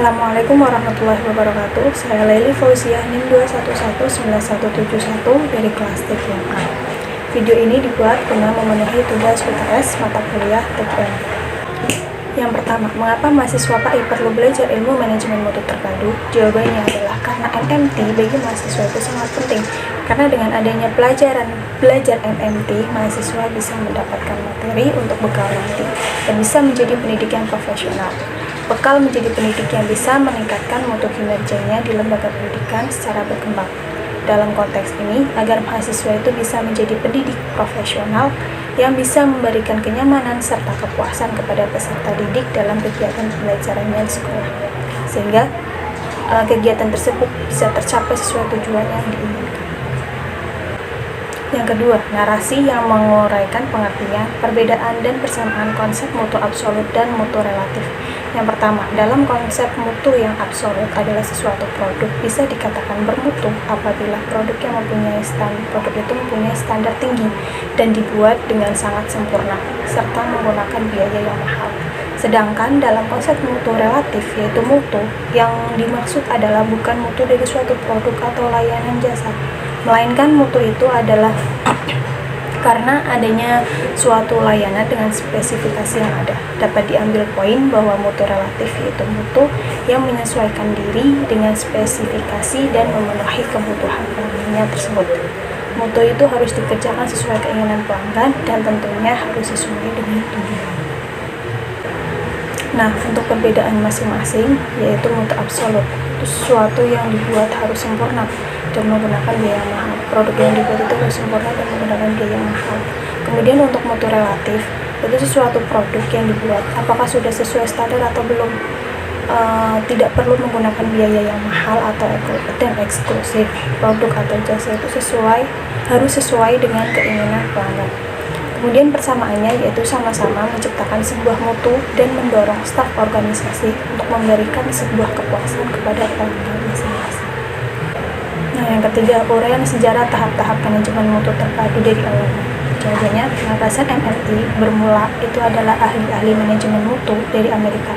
Assalamualaikum warahmatullahi wabarakatuh. Saya Lely Fauziah NIM 2119171 dari kelas TKM A. Video ini dibuat guna memenuhi tugas UTS mata kuliah TKM. Yang pertama, mengapa mahasiswa PAI perlu belajar ilmu manajemen mutu terpadu? Jawabannya adalah karena MMT bagi mahasiswa itu sangat penting. Karena dengan adanya belajar MMT, mahasiswa bisa mendapatkan materi untuk bekal nanti dan bisa menjadi pendidik yang profesional. Bekal menjadi pendidik yang bisa meningkatkan mutu kinerjanya di lembaga pendidikan secara berkembang. Dalam konteks ini, agar mahasiswa itu bisa menjadi pendidik profesional yang bisa memberikan kenyamanan serta kepuasan kepada peserta didik dalam kegiatan pembelajarannya di sekolah, sehingga kegiatan tersebut bisa tercapai sesuai tujuan yang diinginkan. Yang kedua, narasi yang menguraikan pengertian, perbedaan dan persamaan konsep mutu absolut dan mutu relatif. Yang pertama, dalam konsep mutu yang absolut adalah sesuatu produk bisa dikatakan bermutu apabila produk itu mempunyai standar tinggi dan dibuat dengan sangat sempurna serta menggunakan biaya yang mahal. Sedangkan dalam konsep mutu relatif, yaitu mutu yang dimaksud adalah bukan mutu dari suatu produk atau layanan jasa, melainkan mutu itu adalah karena adanya suatu layanan dengan spesifikasi yang ada. Dapat diambil poin bahwa mutu relatif yaitu mutu yang menyesuaikan diri dengan spesifikasi dan memenuhi kebutuhan pelanggannya tersebut. Mutu itu harus dikerjakan sesuai keinginan pelanggan dan tentunya harus sesuai dengan tujuan. Nah, untuk perbedaan masing-masing, yaitu mutu absolut, itu sesuatu yang dibuat harus sempurna dan menggunakan biaya mahal. Produk yang dibuat itu harus sempurna dan menggunakan biaya mahal. Kemudian untuk mutu relatif, itu sesuatu produk yang dibuat apakah sudah sesuai standar atau belum. Tidak perlu menggunakan biaya yang mahal atau dan eksklusif. Produk atau jasa itu harus sesuai dengan keinginan pelanggan. Kemudian persamaannya yaitu sama-sama menciptakan sebuah mutu dan mendorong staf organisasi untuk memberikan sebuah kepuasan kepada pelanggan masing-masing. Nah, yang ketiga, uraian sejarah tahap-tahap manajemen mutu terpadu dari awal. Jawabannya, pengetahuan MMT bermula itu adalah ahli-ahli manajemen mutu dari Amerika.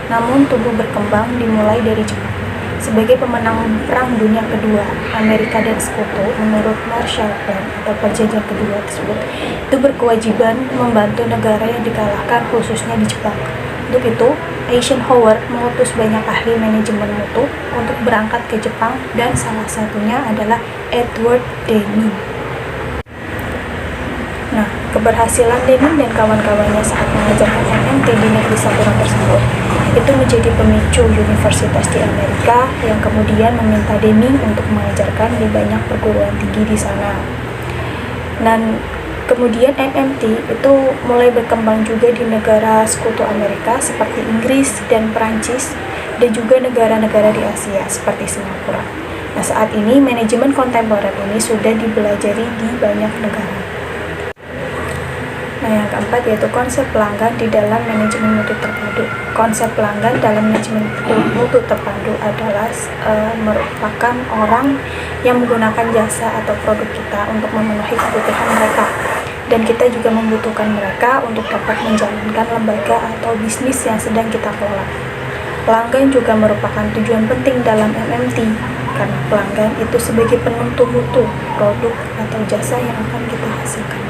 Namun tubuh berkembang dimulai dari Jepang. Sebagai pemenang Perang Dunia Kedua, Amerika dan Sekutu menurut Marshall Plan atau Perjanjian Kedua tersebut itu berkewajiban membantu negara yang dikalahkan khususnya di Jepang. Untuk itu, Eisenhower mengutus banyak ahli manajemen mutu untuk berangkat ke Jepang dan salah satunya adalah Edward Deming. Nah, keberhasilan Deming dan kawan-kawannya saat mengajarkan MMT di negeri Sakura tersebut itu menjadi pemicu universitas di Amerika yang kemudian meminta Deming untuk mengajarkan di banyak perguruan tinggi di sana. Dan kemudian MMT itu mulai berkembang juga di negara sekutu Amerika seperti Inggris dan Perancis dan juga negara-negara di Asia seperti Singapura. Nah, saat ini manajemen kontemporer ini sudah dipelajari di banyak negara. Nah, yang keempat yaitu konsep pelanggan di dalam manajemen mutu terpadu. Konsep pelanggan dalam manajemen mutu terpadu adalah merupakan orang yang menggunakan jasa atau produk kita untuk memenuhi kebutuhan mereka. Dan kita juga membutuhkan mereka untuk dapat menjalankan lembaga atau bisnis yang sedang kita kelola. Pelanggan juga merupakan tujuan penting dalam MMT, karena pelanggan itu sebagai penentu mutu, produk, atau jasa yang akan kita hasilkan.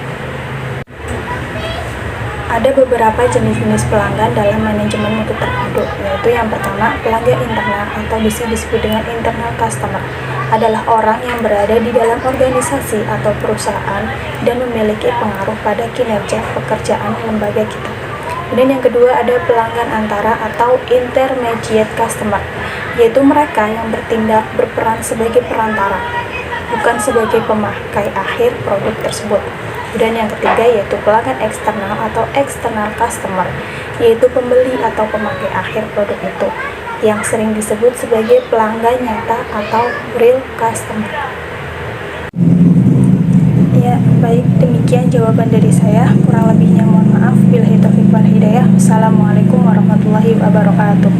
Ada beberapa jenis-jenis pelanggan dalam manajemen mutu terpadu, yaitu yang pertama, pelanggan internal atau bisa disebut dengan internal customer, adalah orang yang berada di dalam organisasi atau perusahaan dan memiliki pengaruh pada kinerja pekerjaan lembaga kita. Kemudian yang kedua ada pelanggan antara atau intermediate customer, yaitu mereka yang berperan sebagai perantara, bukan sebagai pemakai akhir produk tersebut. Dan yang ketiga yaitu pelanggan eksternal atau external customer, yaitu pembeli atau pemakai akhir produk itu, yang sering disebut sebagai pelanggan nyata atau real customer. Ya, baik, demikian jawaban dari saya. Kurang lebihnya mohon maaf. Billahi taufiq wal hidayah. Wassalamualaikum warahmatullahi wabarakatuh.